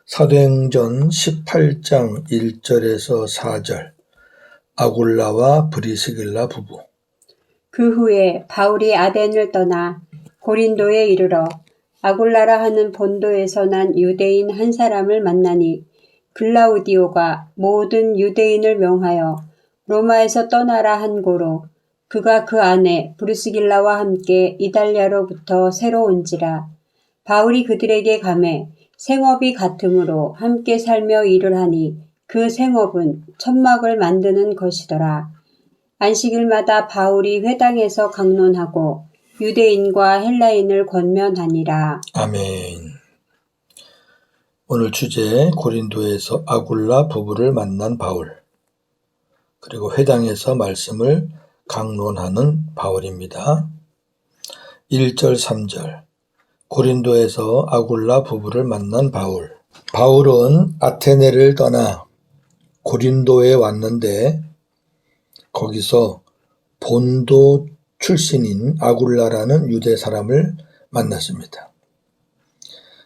사도행전 18장 1절에서 4절 아굴라와 브리스길라 부부. 그 후에 바울이 아덴을 떠나 고린도에 이르러 아굴라라 하는 본도에서 난 유대인 한 사람을 만나니 글라우디오가 모든 유대인을 명하여 로마에서 떠나라 한 고로 그가 그 안에 브리스길라와 함께 이달리아로부터 새로 온지라. 바울이 그들에게 가매 생업이 같으므로 함께 살며 일을 하니 그 생업은 천막을 만드는 것이더라. 안식일마다 바울이 회당에서 강론하고 유대인과 헬라인을 권면하니라. 아멘. 오늘 주제 고린도에서 아굴라 부부를 만난 바울, 그리고 회당에서 말씀을 강론하는 바울입니다. 1절 3절 고린도에서 아굴라 부부를 만난 바울. 바울은 아테네를 떠나 고린도에 왔는데 거기서 본도 출신인 아굴라라는 유대 사람을 만났습니다.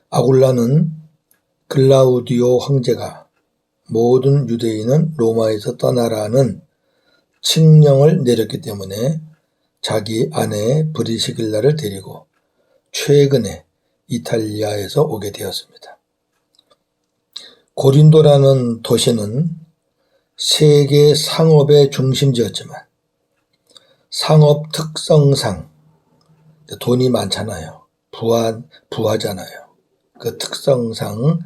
아굴라는 글라우디오 황제가 모든 유대인은 로마에서 떠나라는 칙령을 내렸기 때문에 자기 아내 브리스길라를 데리고 최근에 이탈리아에서 오게 되었습니다. 고린도라는 도시는 세계 상업의 중심지였지만 상업 특성상 돈이 많잖아요. 부하잖아요. 그 특성상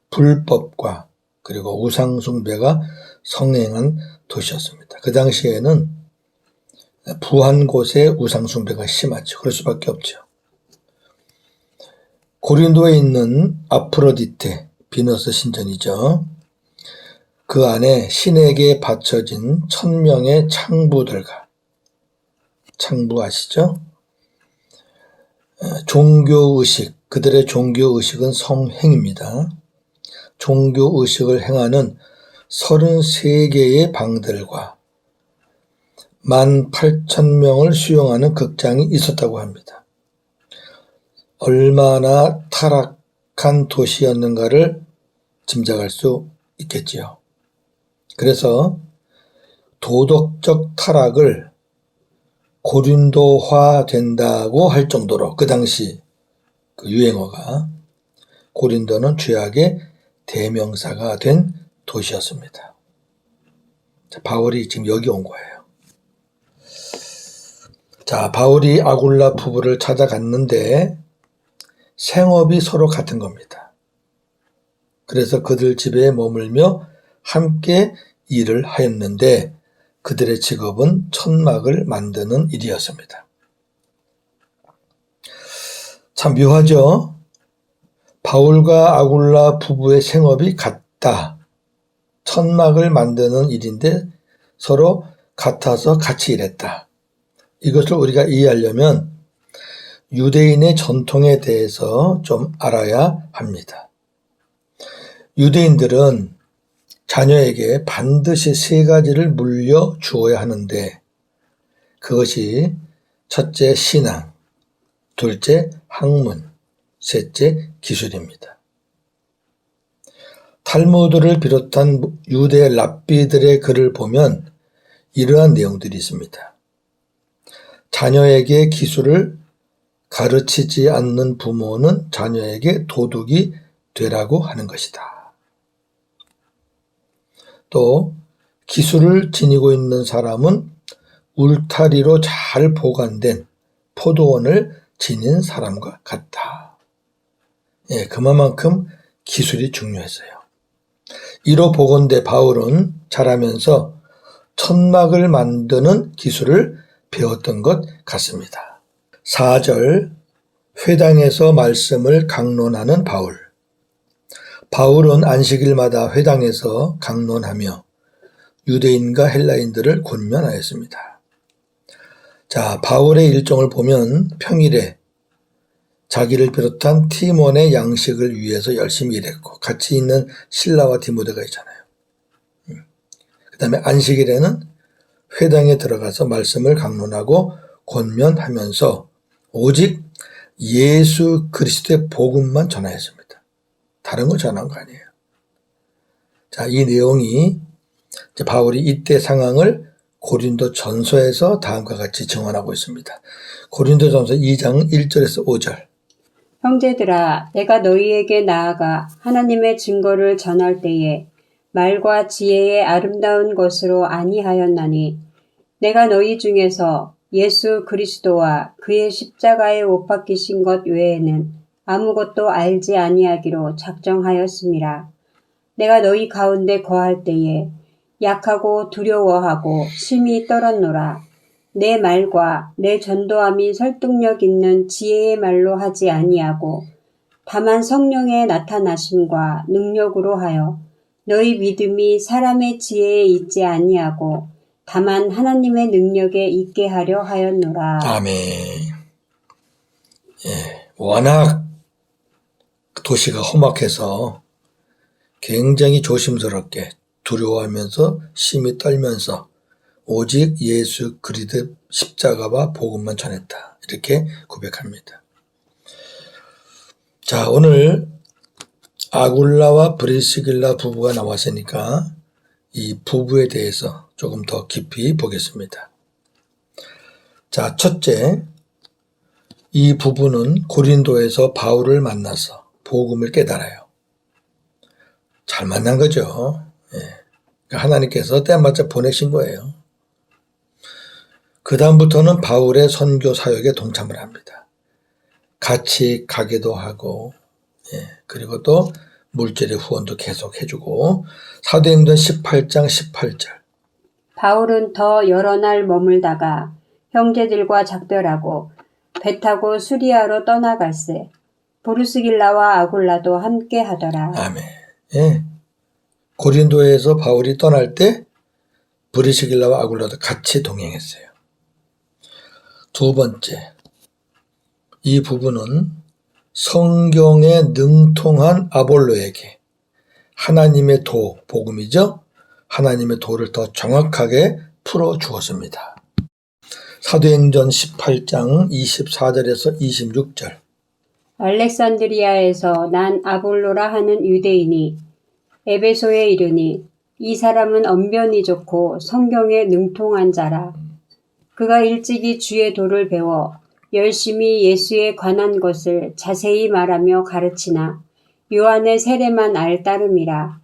불법과 그리고 우상숭배가 성행한 도시였습니다. 그 당시에는 부한 곳에 우상숭배가 심하죠. 그럴 수밖에 없죠. 고린도에 있는 아프로디테, 비너스 신전이죠. 그 안에 신에게 바쳐진 1000명의 창부들과, 창부 아시죠? 종교의식, 그들의 종교의식은 성행입니다. 종교의식을 행하는 33개의 방들과 18,000명을 수용하는 극장이 있었다고 합니다. 얼마나 타락한 도시였는가를 짐작할 수 있겠지요. 그래서 도덕적 타락을 고린도화 된다고 할 정도로 그 당시 그 유행어가 고린도는 죄악의 대명사가 된 도시였습니다. 자, 바울이 지금 여기 온 거예요. 자, 바울이 아굴라 부부를 찾아갔는데 생업이 서로 같은 겁니다. 그래서 그들 집에 머물며 함께 일을 하였는데 그들의 직업은 천막을 만드는 일이었습니다. 참 묘하죠? 바울과 아굴라 부부의 생업이 같다. 천막을 만드는 일인데 서로 같아서 같이 일했다. 이것을 우리가 이해하려면 유대인의 전통에 대해서 좀 알아야 합니다. 유대인들은 자녀에게 반드시 3가지를 물려주어야 하는데 그것이 첫째 신앙, 둘째 학문, 셋째 기술입니다. 탈무드를 비롯한 유대 랍비들의 글을 보면 이러한 내용들이 있습니다. 자녀에게 기술을 가르치지 않는 부모는 자녀에게 도둑이 되라고 하는 것이다. 또 기술을 지니고 있는 사람은 울타리로 잘 보관된 포도원을 지닌 사람과 같다. 그만큼 기술이 중요했어요. 이로 보건대 바울은 자라면서 천막을 만드는 기술을 배웠던 것 같습니다. 4절 회당에서 말씀을 강론하는 바울. 바울은 안식일마다 회당에서 강론하며 유대인과 헬라인들을 권면하였습니다. 자, 바울의 일정을 보면 평일에 자기를 비롯한 팀원의 양식을 위해서 열심히 일했고 같이 있는 실라와 디모데가 있잖아요. 그 다음에 안식일에는 회당에 들어가서 말씀을 강론하고 권면하면서 오직 예수 그리스도의 복음만 전하였습니다. 다른 거 전한 거 아니에요. 자, 이 내용이 이제 바울이 이때 상황을 고린도 전서에서 다음과 같이 증언하고 있습니다. 고린도 전서 2장 1절에서 5절. 형제들아, 내가 너희에게 나아가 하나님의 증거를 전할 때에 말과 지혜의 아름다운 것으로 아니하였나니 내가 너희 중에서 예수 그리스도와 그의 십자가에 못 박히신 것 외에는 아무것도 알지 아니하기로 작정하였음이라. 내가 너희 가운데 거할 때에 약하고 두려워하고 심히 떨었노라. 내 말과 내 전도함이 설득력 있는 지혜의 말로 하지 아니하고 다만 성령의 나타나심과 능력으로 하여 너희 믿음이 사람의 지혜에 있지 아니하고 다만 하나님의 능력에 있게 하려 하였노라. 아멘. 워낙 도시가 험악해서 굉장히 조심스럽게 두려워하면서 심히 떨면서 오직 예수 그리스도 십자가와 복음만 전했다. 이렇게 고백합니다. 자, 오늘 아굴라와 브리스길라 부부가 나왔으니까 이 부부에 대해서 조금 더 깊이 보겠습니다. 자, 첫째, 이 부부는 고린도에서 바울을 만나서 복음을 깨달아요. 잘 만난 거죠. 하나님께서 때맞춰 보내신 거예요. 그 다음부터는 바울의 선교 사역에 동참을 합니다. 같이 가기도 하고, 그리고 또 물질의 후원도 계속 해주고, 사도행전 18장 18절. 바울은 더 여러 날 머물다가 형제들과 작별하고 배 타고 수리아로 떠나갈새 브루스길라와 아굴라도 함께 하더라. 아멘. 고린도에서 바울이 떠날 때 브리스길라와 아굴라도 같이 동행했어요. 두 번째, 이 부부는 성경에 능통한 아볼로에게 하나님의 도, 복음이죠. 하나님의 도를 더 정확하게 풀어주었습니다. 사도행전 18장 24절에서 26절. 알렉산드리아에서 난 아볼로라 하는 유대인이 에베소에 이르니 이 사람은 언변이 좋고 성경에 능통한 자라. 그가 일찍이 주의 도를 배워 열심히 예수에 관한 것을 자세히 말하며 가르치나 요한의 세례만 알 따름이라.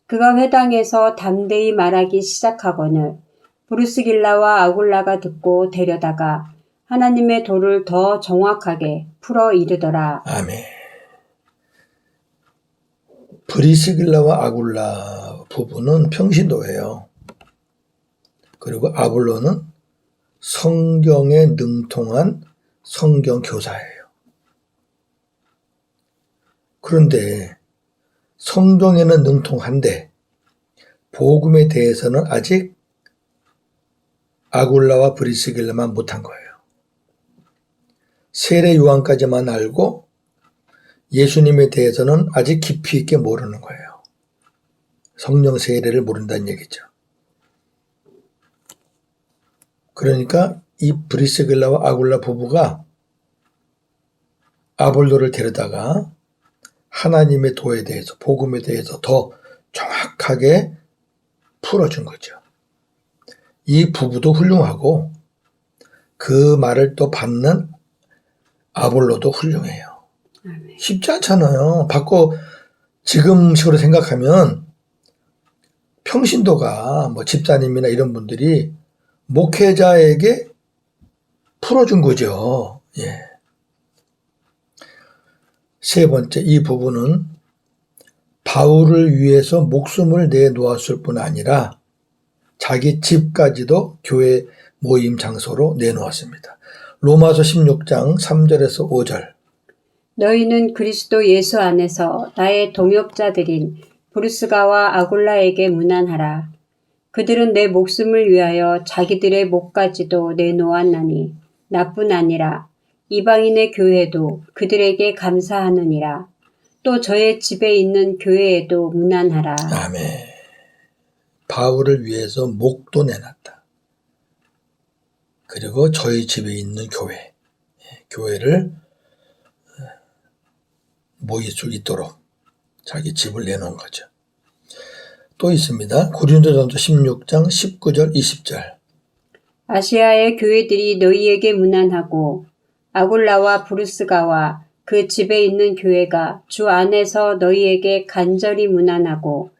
그가 회당에서 담대히 말하기 시작하거늘 브루스길라와 아굴라가 듣고 데려다가 하나님의 도를 더 정확하게 풀어 이르더라. 아멘. 브리스길라와 아굴라 부부는 평신도예요. 그리고 아볼로는 성경에 능통한 성경 교사예요. 그런데 성경에는 능통한데 복음에 대해서는 아직 아굴라와 브리스길라만 못한 거예요. 세례 요한까지만 알고 예수님에 대해서는 아직 깊이 있게 모르는 거예요. 성령 세례를 모른다는 얘기죠. 그러니까 이 브리스길라와 아굴라 부부가 아볼로를 데려다가 하나님의 도에 대해서, 복음에 대해서 더 정확하게 풀어준 거죠. 이 부부도 훌륭하고 그 말을 또 받는 아볼로도 훌륭해요. 쉽지 않잖아요. 받고 지금식으로 생각하면 평신도가 뭐 집사님이나 이런 분들이 목회자에게 풀어준 거죠. 세 번째, 이 부부는 바울을 위해서 목숨을 내놓았을 뿐 아니라 자기 집까지도 교회 모임 장소로 내놓았습니다. 로마서 16장 3절에서 5절. 너희는 그리스도 예수 안에서 나의 동역자들인 브루스가와 아굴라에게 문안하라. 그들은 내 목숨을 위하여 자기들의 목까지도 내놓았나니 나뿐 아니라 이방인의 교회도 그들에게 감사하느니라. 또 저의 집에 있는 교회에도 문안하라. 아멘. 바울을 위해서 목도 내놨다. 그리고 저희 집에 있는 교회를 모일 수 있도록 자기 집을 내놓은 거죠. 또 있습니다. 고린도전서 16장 19절 20절. 아시아의 교회들이 너희에게 문안하고 아굴라와 브루스가와 그 집에 있는 교회가 주 안에서 너희에게 간절히 문안하고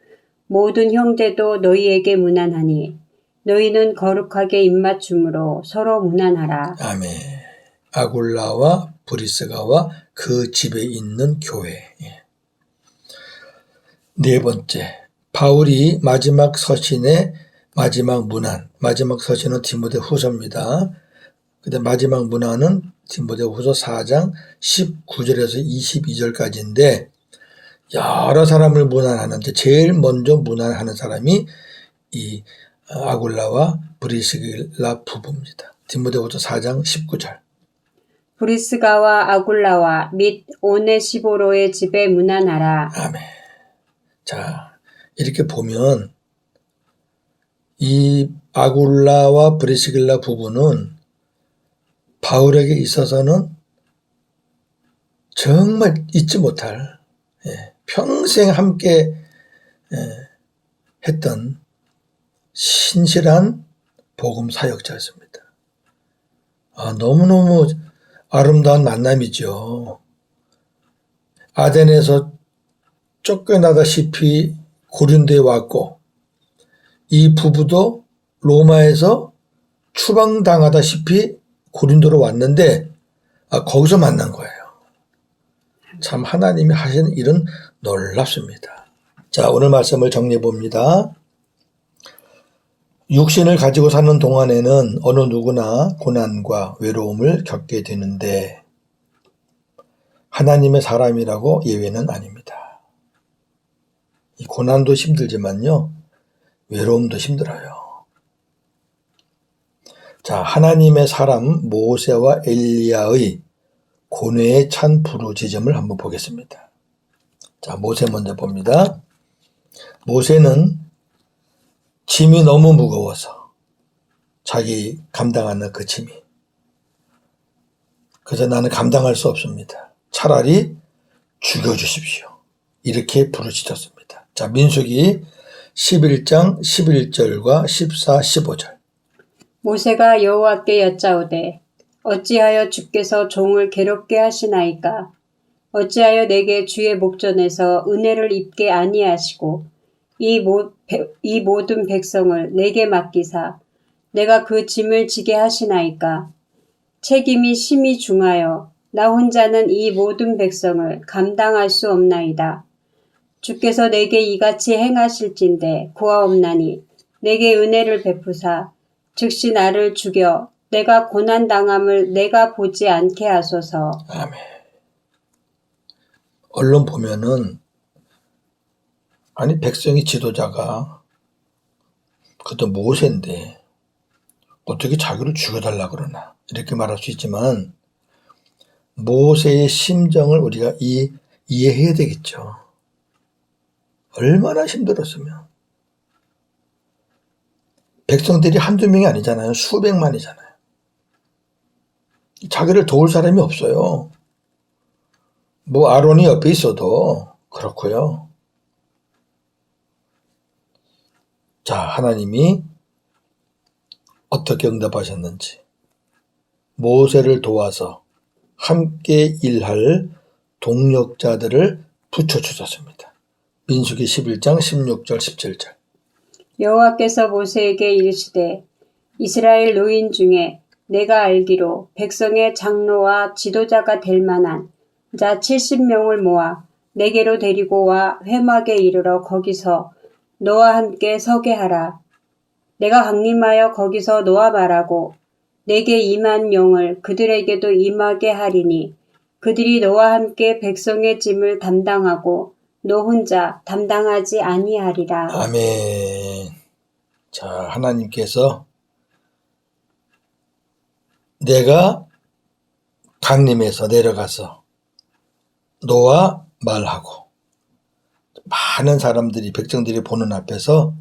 모든 형제도 너희에게 문안하니 너희는 거룩하게 입맞춤으로 서로 문안하라. 아멘. 아굴라와 브리스가와 그 집에 있는 교회. 네 번째, 바울이 마지막 서신의 마지막 문안. 마지막 서신은 디모데후서입니다. 근데 마지막 문안은 디모데후서 4장 19절에서 22절까지인데 여러 사람을 문안하는데 제일 먼저 문안하는 사람이 이 아굴라와 브리스길라 부부입니다. 디모데후서 4장 19절. 브리스가와 아굴라와 및 오네시보로의 집에 문안하라. 아멘. 자, 이렇게 보면 이 아굴라와 브리스길라 부부는 바울에게 있어서는 정말 잊지 못할 평생 함께 했던 신실한 복음 사역자였습니다. 너무너무 아름다운 만남이죠. 아덴에서 쫓겨나다시피 고린도에 왔고 이 부부도 로마에서 추방당하다시피 고린도로 왔는데 거기서 만난 거예요. 참 하나님이 하시는 일은 놀랍습니다. 자, 오늘 말씀을 정리해 봅니다. 육신을 가지고 사는 동안에는 어느 누구나 고난과 외로움을 겪게 되는데 하나님의 사람이라고 예외는 아닙니다. 이 고난도 힘들지만요, 외로움도 힘들어요. 자, 하나님의 사람 모세와 엘리야의 고뇌에 찬 부르짖음을 한번 보겠습니다. 자, 모세 먼저 봅니다. 모세는 짐이 너무 무거워서 자기 감당하는 그 짐이, 그래서 나는 감당할 수 없습니다. 차라리 죽여주십시오. 이렇게 부르짖었습니다. 자, 민수기 11장 11절과 14, 15절. 모세가 여호와께 여짜오되 어찌하여 주께서 종을 괴롭게 하시나이까? 어찌하여 내게 주의 목전에서 은혜를 입게 아니하시고 이 모든 백성을 내게 맡기사 내가 그 짐을 지게 하시나이까? 책임이 심히 중하여 나 혼자는 이 모든 백성을 감당할 수 없나이다. 주께서 내게 이같이 행하실진대 구하옵나니 내게 은혜를 베푸사 즉시 나를 죽여 내가 고난당함을 내가 보지 않게 하소서. 아멘. 언론 보면은 아니 백성의 지도자가 그것도 모세인데 어떻게 자기를 죽여달라 그러나 이렇게 말할 수 있지만 모세의 심정을 우리가 이해해야 되겠죠. 얼마나 힘들었으면. 백성들이 한두 명이 아니잖아요. 수백만이잖아요. 자기를 도울 사람이 없어요. 뭐 아론이 옆에 있어도 그렇고요. 자, 하나님이 어떻게 응답하셨는지 모세를 도와서 함께 일할 동력자들을 붙여주셨습니다. 민수기 11장 16절 17절. 여호와께서 모세에게 이르시되 이스라엘 노인 중에 내가 알기로 백성의 장로와 지도자가 될 만한 자 70명을 모아 내게로 데리고 와 회막에 이르러 거기서 너와 함께 서게 하라. 내가 강림하여 거기서 너와 말하고 내게 임한 영을 그들에게도 임하게 하리니 그들이 너와 함께 백성의 짐을 담당하고 너 혼자 담당하지 아니하리라. 아멘. 자, 하나님께서 내가 강림에서 내려가서 너와 말하고 많은 사람들이 백성들이 보는 앞에서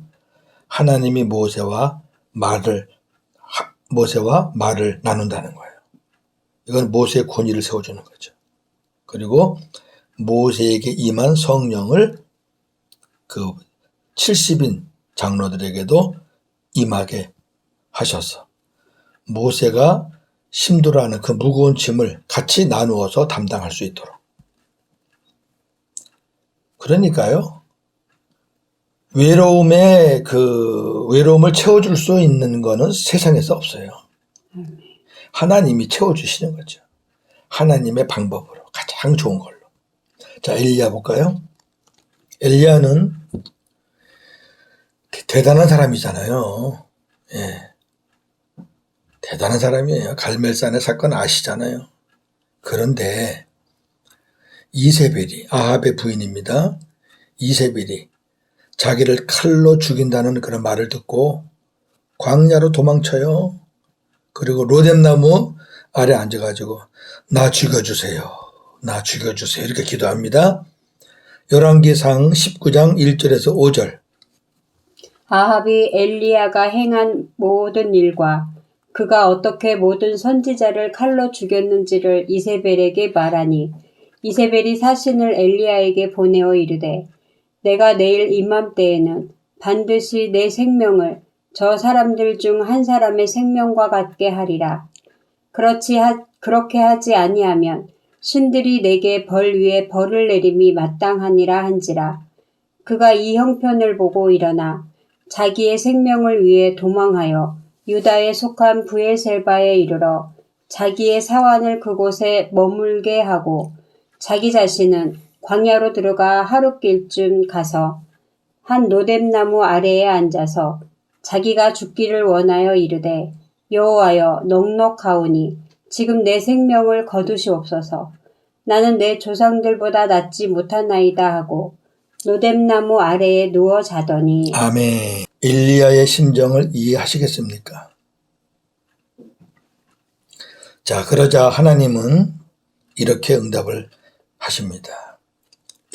하나님이 모세와 말을 나눈다는 거예요. 이건 모세의 권위를 세워주는 거죠. 그리고 모세에게 임한 성령을 그 70인 장로들에게도 임하게 하셔서 모세가 심두라는 그 무거운 짐을 같이 나누어서 담당할 수 있도록. 그러니까요, 외로움을 채워줄 수 있는 거는 세상에서 없어요. 하나님이 채워주시는 거죠. 하나님의 방법으로 가장 좋은 걸로. 자, 엘리야 볼까요? 엘리야는 대단한 사람이잖아요. 예. 대단한 사람이에요. 갈멜산의 사건 아시잖아요. 그런데 이세벨이, 아합의 부인입니다. 이세벨이 자기를 칼로 죽인다는 그런 말을 듣고 광야로 도망쳐요. 그리고 로뎀나무 아래 앉아가지고 나 죽여주세요. 나 죽여주세요. 이렇게 기도합니다. 열왕기상 19장 1절에서 5절. 아합이 엘리야가 행한 모든 일과 그가 어떻게 모든 선지자를 칼로 죽였는지를 이세벨에게 말하니 이세벨이 사신을 엘리야에게 보내어 이르되 내가 내일 이맘때에는 반드시 내 생명을 저 사람들 중 한 사람의 생명과 같게 하리라. 그렇게 하지 아니하면 신들이 내게 벌 위에 벌을 내림이 마땅하니라 한지라. 그가 이 형편을 보고 일어나 자기의 생명을 위해 도망하여 유다에 속한 브엘셀바에 이르러 자기의 사환을 그곳에 머물게 하고 자기 자신은 광야로 들어가 하룻길쯤 가서 한 로뎀나무 아래에 앉아서 자기가 죽기를 원하여 이르되 여호와여 넉넉하오니 지금 내 생명을 거두시옵소서. 나는 내 조상들보다 낫지 못하나이다 하고 로뎀나무 아래에 누워 자더니. 아멘. 엘리야의 심정을 이해하시겠습니까? 자, 그러자 하나님은 이렇게 응답을 하십니다.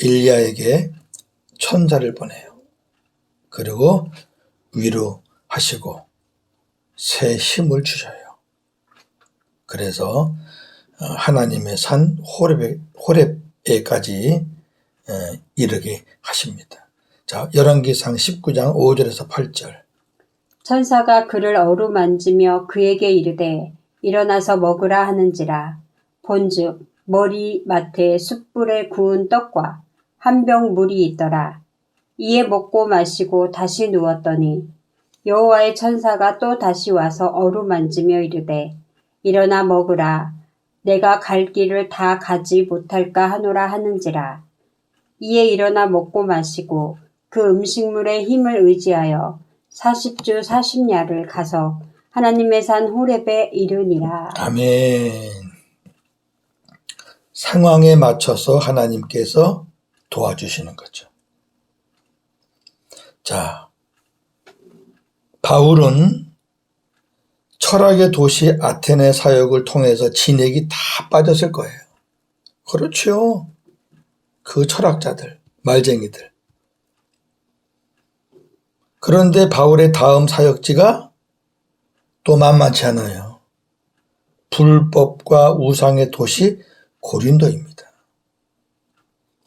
엘리야에게 천사를 보내요. 그리고 위로하시고 새 힘을 주셔요. 그래서 하나님의 산 호렙에까지 이르게 하십니다. 자, 열왕기상 19장 5절에서 8절. 천사가 그를 어루만지며 그에게 이르되 일어나서 먹으라 하는지라. 본즉 머리맡에 숯불에 구운 떡과 한 병 물이 있더라. 이에 먹고 마시고 다시 누웠더니 여호와의 천사가 또 다시 와서 어루만지며 이르되 일어나 먹으라. 내가 갈 길을 다 가지 못할까 하노라 하는지라. 이에 일어나 먹고 마시고 그 음식물의 힘을 의지하여 40주 40야를 가서 하나님의 산 호렙에 이르니라. 아멘. 상황에 맞춰서 하나님께서 도와주시는 거죠. 자, 바울은 철학의 도시 아테네 사역을 통해서 진액이 다 빠졌을 거예요. 그렇죠. 그 철학자들, 말쟁이들. 그런데 바울의 다음 사역지가 또 만만치 않아요. 불법과 우상의 도시 고린도입니다.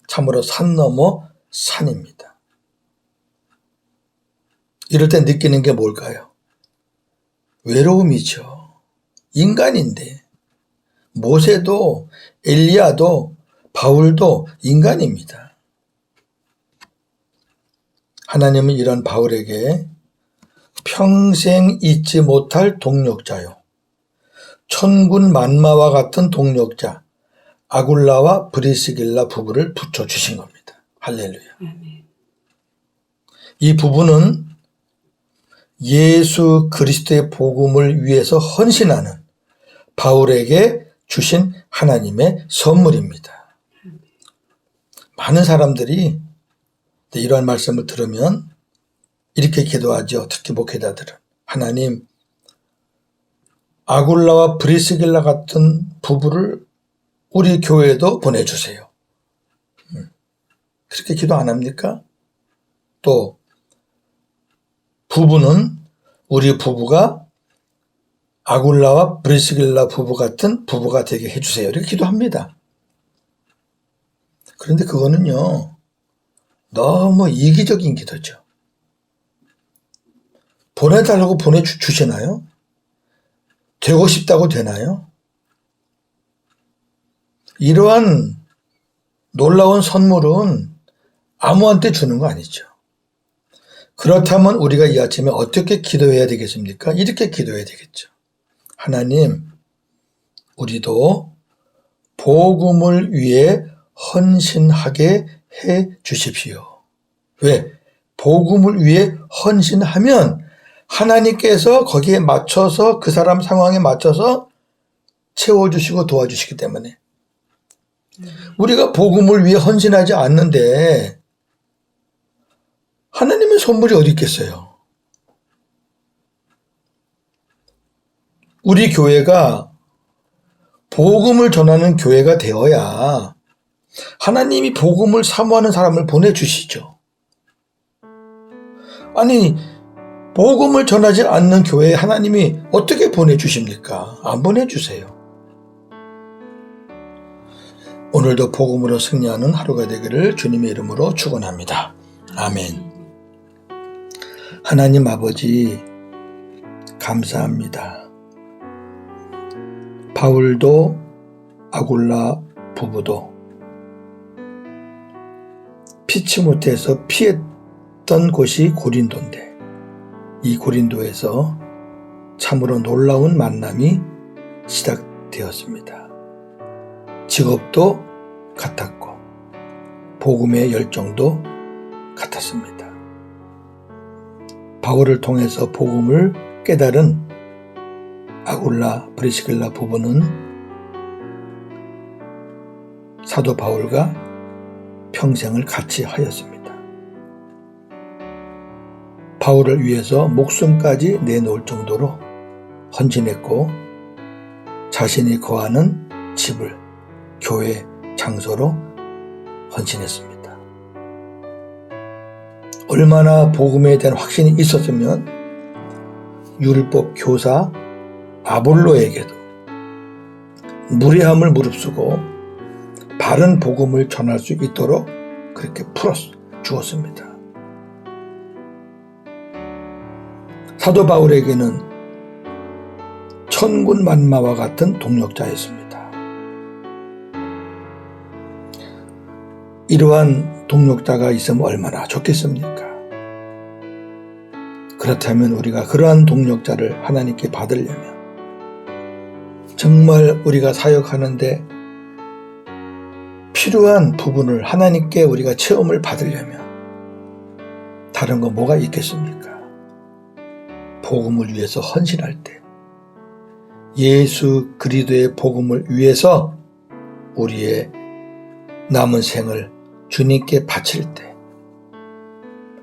참으로 산 넘어 산입니다. 이럴 때 느끼는 게 뭘까요? 외로움이죠. 인간인데 모세도 엘리야도 바울도 인간입니다. 하나님은 이런 바울에게 평생 잊지 못할 동력자요. 천군 만마와 같은 동력자 아굴라와 브리스길라 부부를 붙여주신 겁니다. 할렐루야. 이 부부는 예수 그리스도의 복음을 위해서 헌신하는 바울에게 주신 하나님의 선물입니다. 많은 사람들이 이러한 말씀을 들으면 이렇게 기도하죠. 특히 목회자들은. 하나님, 아굴라와 브리스길라 같은 부부를 우리 교회에도 보내주세요. 그렇게 기도 안 합니까? 또 부부는 우리 부부가 아굴라와 브리스길라 부부 같은 부부가 되게 해주세요. 이렇게 기도합니다. 그런데 그거는요, 너무 이기적인 기도죠. 보내달라고 보내주시나요? 되고 싶다고 되나요? 이러한 놀라운 선물은 아무한테 주는 거 아니죠. 그렇다면 우리가 이 아침에 어떻게 기도해야 되겠습니까? 이렇게 기도해야 되겠죠. 하나님, 우리도 복음을 위해 헌신하게 해 주십시오. 왜? 복음을 위해 헌신하면 하나님께서 거기에 맞춰서 그 사람 상황에 맞춰서 채워주시고 도와주시기 때문에 우리가 복음을 위해 헌신하지 않는데 하나님의 선물이 어디 있겠어요? 우리 교회가 복음을 전하는 교회가 되어야 하나님이 복음을 사모하는 사람을 보내주시죠. 아니, 복음을 전하지 않는 교회에 하나님이 어떻게 보내주십니까? 안 보내주세요. 오늘도 복음으로 승리하는 하루가 되기를 주님의 이름으로 축원합니다. 아멘. 하나님 아버지, 감사합니다. 바울도 아굴라 부부도 피치 못해서 피했던 곳이 고린도인데 이 고린도에서 참으로 놀라운 만남이 시작되었습니다. 직업도 같았고 복음의 열정도 같았습니다. 바울을 통해서 복음을 깨달은 아굴라 브리스길라 부부는 사도 바울과 평생을 같이 하였습니다. 바울을 위해서 목숨까지 내놓을 정도로 헌신했고 자신이 거하는 집을 교회 장소로 헌신했습니다. 얼마나 복음에 대한 확신이 있었으면 율법 교사 아볼로에게도 무례함을 무릅쓰고 바른 복음을 전할 수 있도록 그렇게 풀어 주었습니다. 사도 바울에게는 천군만마와 같은 동력자였습니다. 이러한 동력자가 있으면 얼마나 좋겠습니까? 그렇다면 우리가 그러한 동력자를 하나님께 받으려면 정말 우리가 사역하는데 필요한 부분을 하나님께 우리가 체험을 받으려면 다른 거 뭐가 있겠습니까? 복음을 위해서 헌신할 때 예수 그리스도의 복음을 위해서 우리의 남은 생을 주님께 바칠 때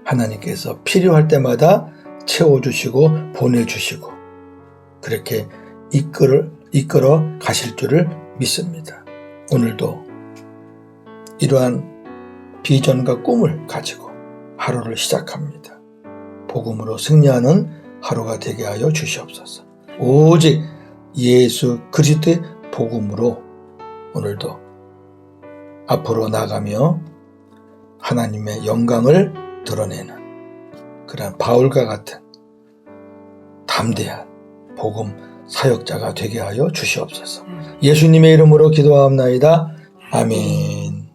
하나님께서 필요할 때마다 채워주시고 보내주시고 그렇게 이끌어 가실 줄을 믿습니다. 오늘도 이러한 비전과 꿈을 가지고 하루를 시작합니다. 복음으로 승리하는 하루가 되게 하여 주시옵소서. 오직 예수 그리스도의 복음으로 오늘도 앞으로 나가며 하나님의 영광을 드러내는 그런 바울과 같은 담대한 복음 사역자가 되게 하여 주시옵소서. 예수님의 이름으로 기도하옵나이다. 아멘.